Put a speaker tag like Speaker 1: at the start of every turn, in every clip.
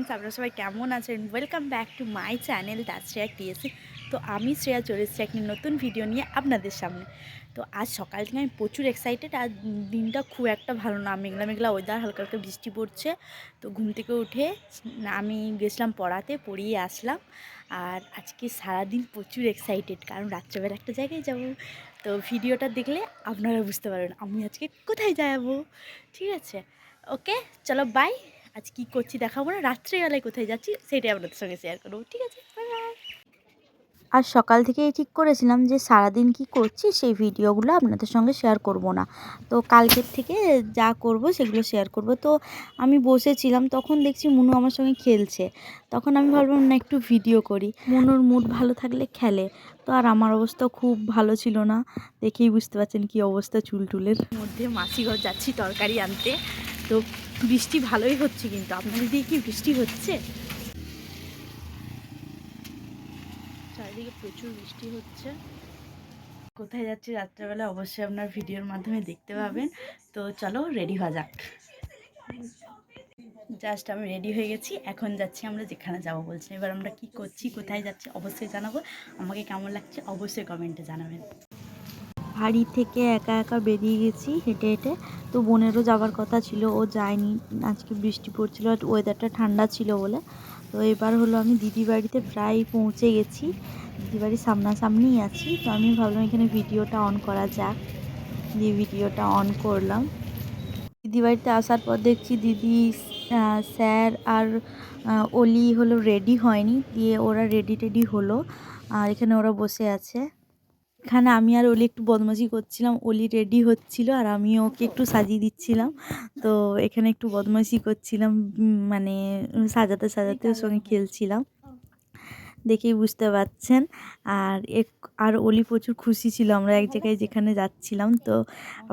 Speaker 1: Friends, আপনারা সবাই কেমন আছেন? Welcome back to my channel the Shreya TSC. তো আমি শ্রেয়া চলে এসেছি একটি নতুন ভিডিও নিয়ে আপনাদের সামনে। তো আজ সকাল থেকে আমি প্রচুর এক্সাইটেড। আর দিনটা খুব একটা ভালো না, মেঘলা মেঘলা ওয়েদার, হালকা হালকা বৃষ্টি পড়ছে। তো ঘুম থেকে উঠে আমি গেছিলাম পড়াতে, পড়িয়ে আসলাম। আর আজকে সারাদিন প্রচুর এক্সাইটেড, কারণ রাত্রেবেলা একটা জায়গায় যাব। তো ভিডিওটা দেখলে আপনারা বুঝতে পারবেন আমি আজকে কোথায় যাব। ঠিক আছে, ওকে, চলো বাই। আজ কী করছি দেখাবো না, রাত্রেবেলায় কোথায় যাচ্ছি সেটাই আপনাদের সঙ্গে শেয়ার করবো। ঠিক আছে, বাই বাই। আর সকাল থেকেই ঠিক করেছিলাম যে সারাদিন কি করছি সেই ভিডিওগুলো আপনাদের সঙ্গে শেয়ার করব না। তো কালকের থেকে যা করব সেগুলো শেয়ার করব। তো আমি বসেছিলাম, তখন দেখছি মুনু আমার সঙ্গে খেলছে। তখন আমি ভাবলাম না একটু ভিডিও করি। মুনুর মুড ভালো থাকলে খেলে। তো আর আমার অবস্থা খুব ভালো ছিল না, দেখেই বুঝতে পারছেন কী অবস্থা চুলটুলের মধ্যে। মাসিঘর যাচ্ছি তরকারি আনতে। তো বৃষ্টি ভালোই হচ্ছে, কিন্তু আপনাদের দিকে কি বৃষ্টি হচ্ছে? চারিদিকে প্রচুর বৃষ্টি হচ্ছে। কোথায় যাচ্ছি রাত্রেবেলা অবশ্যই আপনার ভিডিওর মাধ্যমে দেখতে পাবেন। তো চলো রেডি হওয়া যাক। জাস্ট আমি রেডি হয়ে গেছি, এখন যাচ্ছি আমরা যেখানে যাবো বলছি। এবার আমরা কি করছি, কোথায় যাচ্ছি অবশ্যই জানাবো। আমাকে কেমন লাগছে অবশ্যই কমেন্টে জানাবেন। বাড়ি থেকে একা একা বেরিয়ে গেছি হেঁটে হেঁটে। তো বোনেরও যাওয়ার কথা ছিল, ও যায়নি। আজকে বৃষ্টি পড়ছিল আর ওয়েদারটা ঠান্ডা ছিল বলে। তো এবার হলো আমি দিদি বাড়িতে প্রায় পৌঁছে গেছি, দিদি বাড়ির সামনাসামনিই আছি। তো আমি ভাবলাম এখানে ভিডিওটা অন করা যাক, দিয়ে ভিডিওটা অন করলাম। দিদি বাড়িতে আসার পর দেখছি দিদি, স্যার আর অলি হলো রেডি হয়নি, দিয়ে ওরা রেডি টেডি হলো। আর এখানে ওরা বসে আছে। এখানে আমি আর অলি একটু বদমাশি করছিলাম, অলি রেডি হচ্ছিল আর আমি ওকে একটু সাজিয়ে দিচ্ছিলাম। তো এখানে একটু বদমাশি করছিলাম, মানে সাজাতে সাজাতে ওর সঙ্গে খেলছিলাম, দেখেই বুঝতে পারছেন। আর অলি প্রচুর খুশি ছিল আমরা এক জায়গায় যেখানে যাচ্ছিলাম। তো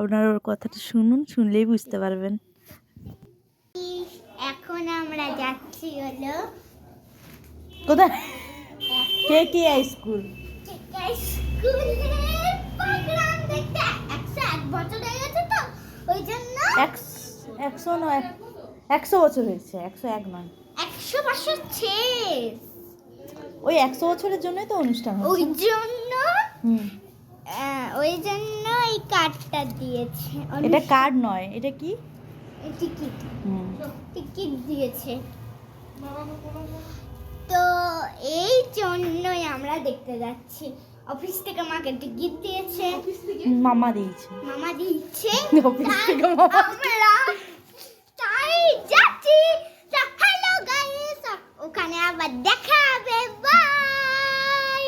Speaker 1: আপনারা ওর কথাটা শুনুন, শুনলেই বুঝতে পারবেন।
Speaker 2: এখন আমরা যাচ্ছি হলো
Speaker 1: কোথায়? কে কে স্কুল
Speaker 2: স্কুলের প্রোগ্রাম দেখতে। 101 বছর হয়ে গেছে, তো ওই জন্য
Speaker 1: 100 নয়, 100 বছর হয়েছে, 101 নয়,
Speaker 2: 100 বছর শেষ।
Speaker 1: ওই 100 বছরের জন্যই তো অনুষ্ঠান
Speaker 2: ওই
Speaker 1: হচ্ছে।
Speaker 2: জন্য ওই জন্য এই কার্ডটা দিয়েছে।
Speaker 1: এটা কার্ড নয়, এটা কি?
Speaker 2: টিকিট। টিকিট দিয়েছে। তো এই জন্যই আমরা দেখতে যাচ্ছি। অফিস থেকে মাকে টিকিট দিয়েছে,
Speaker 1: মামা দিয়েছে,
Speaker 2: মামা দিচ্ছে।
Speaker 1: অফিস থেকে মামা।
Speaker 2: আমরা তাই যাচ্ছি। হ্যালো গাইস, ওখানে আবার দেখা হবে, বাই।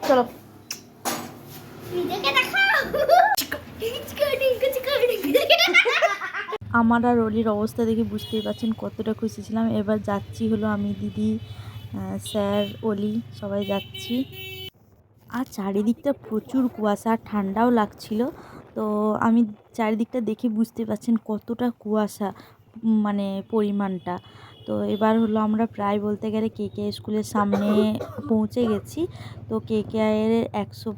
Speaker 1: চলো
Speaker 2: নিজেকে দেখাও।
Speaker 1: আমার আর অলির অবস্থা দেখে বুঝতেই পারছেন কতটা খুশি ছিলাম। এবার যাচ্ছি হলো আমি, দিদি, স্যার, অলি সবাই যাচ্ছি। আর চারিদিকটা প্রচুর কুয়াশা, আর ঠান্ডাও লাগছিল। তো আমি চারিদিকটা দেখে বুঝতে পারছেন কতটা কুয়াশা, মানে পরিমাণটা। তো এবার হলো আমরা প্রায় বলতে গেলে কে স্কুলের সামনে পৌঁছে গেছি। তো এর 100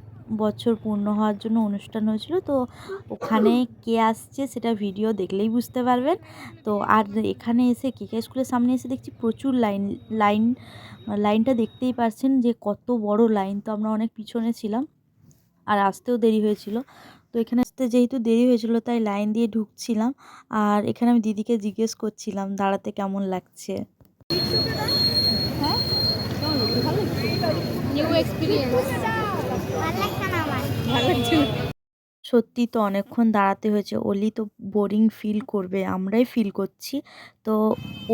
Speaker 1: বছর পূর্ণ হওয়ার জন্য অনুষ্ঠান হয়েছিল। তো ওখানে কে আসছে সেটা ভিডিও দেখলেই বুঝতে পারবেন। তো আর এখানে এসে কে স্কুলের সামনে এসে দেখছি প্রচুর লাইনটা দেখতেই পারছেন যে কত বড় লাইন। তো আমরা অনেক পিছনে ছিলাম আর আসতেও দেরি হয়েছিল। তো এখানে আসতে যেহেতু দেরি হয়েছিল তাই লাইন দিয়ে ঢুকছিলাম। আর এখানে আমি দিদিকে জিজ্ঞেস করছিলাম দাঁড়াতে কেমন লাগছে। হ্যাঁ,
Speaker 2: নিউ এক্সপেরিয়েন্স। ভালো লাগছে না আমার।
Speaker 1: ভালো লাগছে। সত্যি তো অনেকক্ষণ দাঁড়াতে হয়েছে। অলি তো বোরিং ফিল করবে, আমরাই ফিল করছি। তো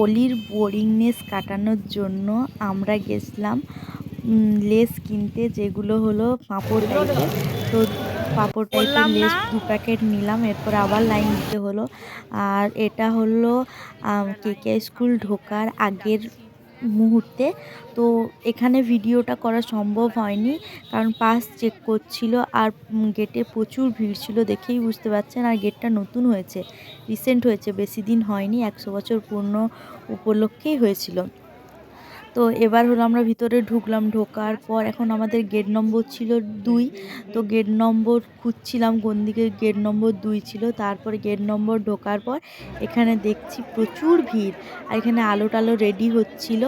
Speaker 1: অলির বোরিংনেস কাটানোর জন্য আমরা গেছিলাম লেস কিনতে, যেগুলো হলো পাঁপড় টাইপের। তো পাঁপড় টাইপের লেস 2 প্যাকেট নিলাম, এরপর আবার লাইন দিতে হলো। আর এটা হলো কে স্কুল ঢোকার আগের মুহূর্তে। তো এখানে ভিডিওটা করা সম্ভব হয়নি, কারণ পাস চেক করছিল আর গেটে প্রচুর ভিড় ছিল, দেখেই বুঝতে পারছেন। আর গেটটা নতুন হয়েছে, রিসেন্ট হয়েছে, বেশি দিন হয়নি, 100 বছর পূর্ণ উপলক্ষেই হয়েছিল। তো এবার হলো আমরা ভিতরে ঢুকলাম, ঢোকার পর এখন আমাদের গেট নম্বর ছিল 2। তো গেট নম্বর খুঁজছিলাম কোন দিকে গেট নম্বর 2 ছিল। তারপরে গেট নম্বর ঢোকার পর এখানে দেখছি প্রচুর ভিড়, আর এখানে আলো টালো রেডি হচ্ছিল।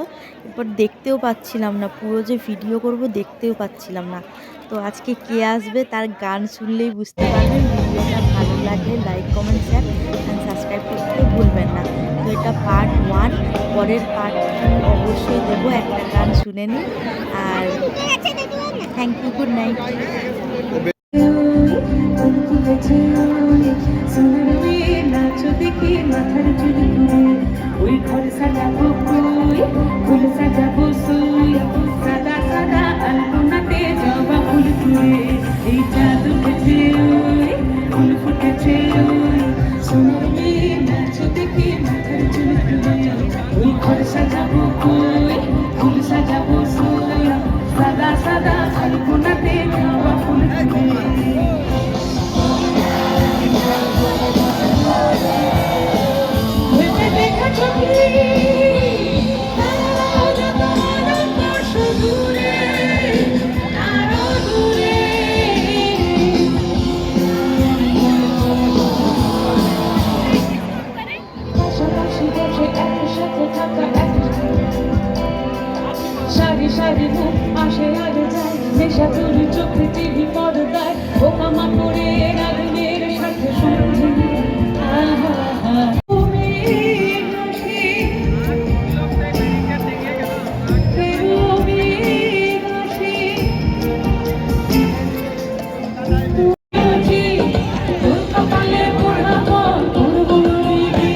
Speaker 1: এরপর দেখতেও পাচ্ছিলাম না, পুরো যে ভিডিও করব দেখতেও পাচ্ছিলাম না। তো আজকে কে আসবে তার গান শুনলেই বুঝতে পারবেন। ভিডিওটা ভালো লাগলে like comment share and subscribe করতে ভুলবেন না। তো এটা পার্ট 1, পরের পার্ট 2 অবশ্যই দেবো। একটা গান শুনে নিন, আর থ্যাংক ইউ, গুড নাইট।
Speaker 3: নাচো দেখি মাথার চুল ঘুরে ওই ঘর সাজাবো কই ফুল সাজাবো সুই সাদা সাদা আলপনাতে জবা ফুল ফুলে এই চাঁদ উঠেছে ওই ফুল ফুটেছে ওই সোনার মেয়ে নাচো দেখি মাথার চুল ঘুরে ওই ঘর সাজাবো কই ফুল সাজাবো সুই সাদা সাদা আলপনাতে জবা ফুল ফুলে সারি সারি মুখ আসে আগে যায় নেশা চুরি চোখে টিভি পর্দায় বোকা মা করে রাগনের সাথে সন্ধি তুমি হাসি তুমি হাসি তোর কপালে পড়াবো তোর বলবি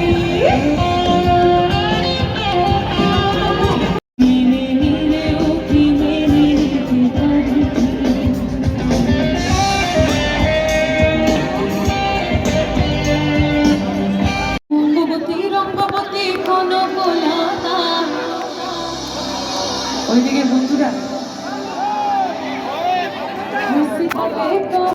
Speaker 3: রঙ্গবতী কোন কোলাতা ওইদিকে বন্ধুরা